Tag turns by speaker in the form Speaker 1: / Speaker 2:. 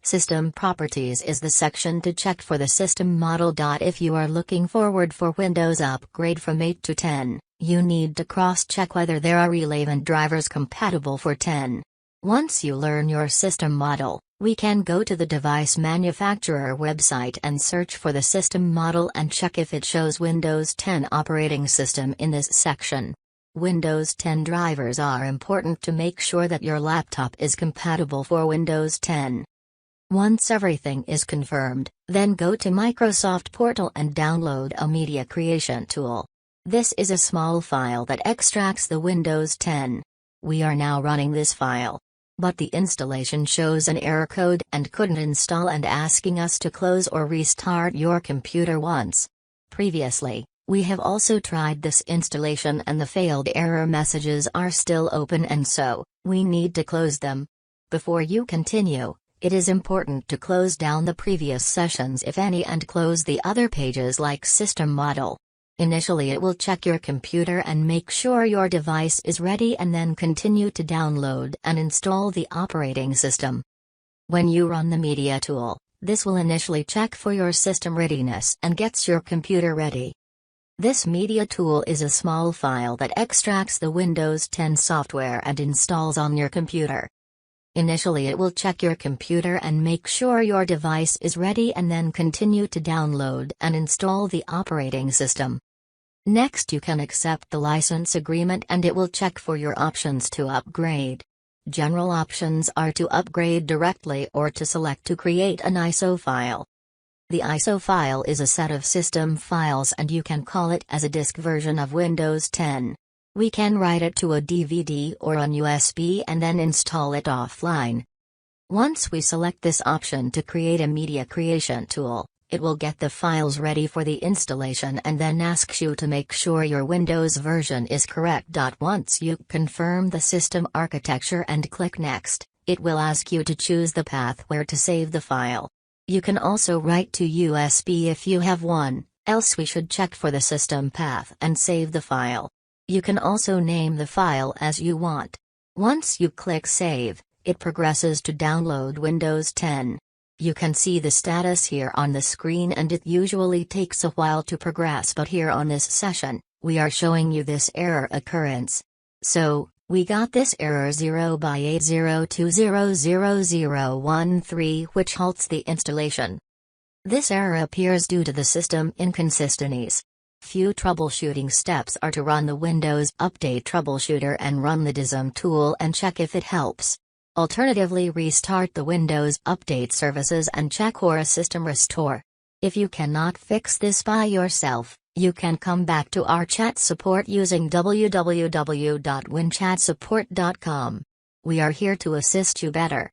Speaker 1: System Properties is the section to check for the system model. If you are looking forward for Windows upgrade from 8 to 10, you need to cross-check whether there are relevant drivers compatible for 10. Once you learn your system model, we can go to the device manufacturer website and search for the system model and check if it shows Windows 10 operating system in this section. Windows 10 drivers are important to make sure that your laptop is compatible for Windows 10. Once everything is confirmed, then go to Microsoft Portal and download a media creation tool. This is a small file that extracts the Windows 10. We are now running this file. But the installation shows an error code and couldn't install and asking us to close or restart your computer once. Previously, we have also tried this installation and the failed error messages are still open, and so, we need to close them. Before you continue, it is important to close down the previous sessions if any and close the other pages like System Model. Initially it will check your computer and make sure your device is ready and then continue to download and install the operating system. When you run the media tool, this will initially check for your system readiness and gets your computer ready. This media tool is a small file that extracts the Windows 10 software and installs on your computer. Initially it will check your computer and make sure your device is ready and then continue to download and install the operating system. Next you can accept the license agreement and it will check for your options to upgrade. General options are to upgrade directly or to select to create an ISO file. The ISO file is a set of system files and you can call it as a disk version of Windows 10. We can write it to a DVD or an USB and then install it offline. Once we select this option to create a media creation tool, it will get the files ready for the installation and then asks you to make sure your Windows version is correct. Once you confirm the system architecture and click Next, it will ask you to choose the path where to save the file. You can also write to USB if you have one, else we should check for the system path and save the file. You can also name the file as you want. Once you click Save, it progresses to download Windows 10. You can see the status here on the screen and it usually takes a while to progress, but here on this session, we are showing you this error occurrence. So, we got this error 0x802000013 which halts the installation. This error appears due to the system inconsistencies. Few troubleshooting steps are to run the Windows Update Troubleshooter and run the DISM tool and check if it helps. Alternatively, restart the Windows Update services and check for a system restore. If you cannot fix this by yourself, you can come back to our chat support using www.winchatsupport.com. We are here to assist you better.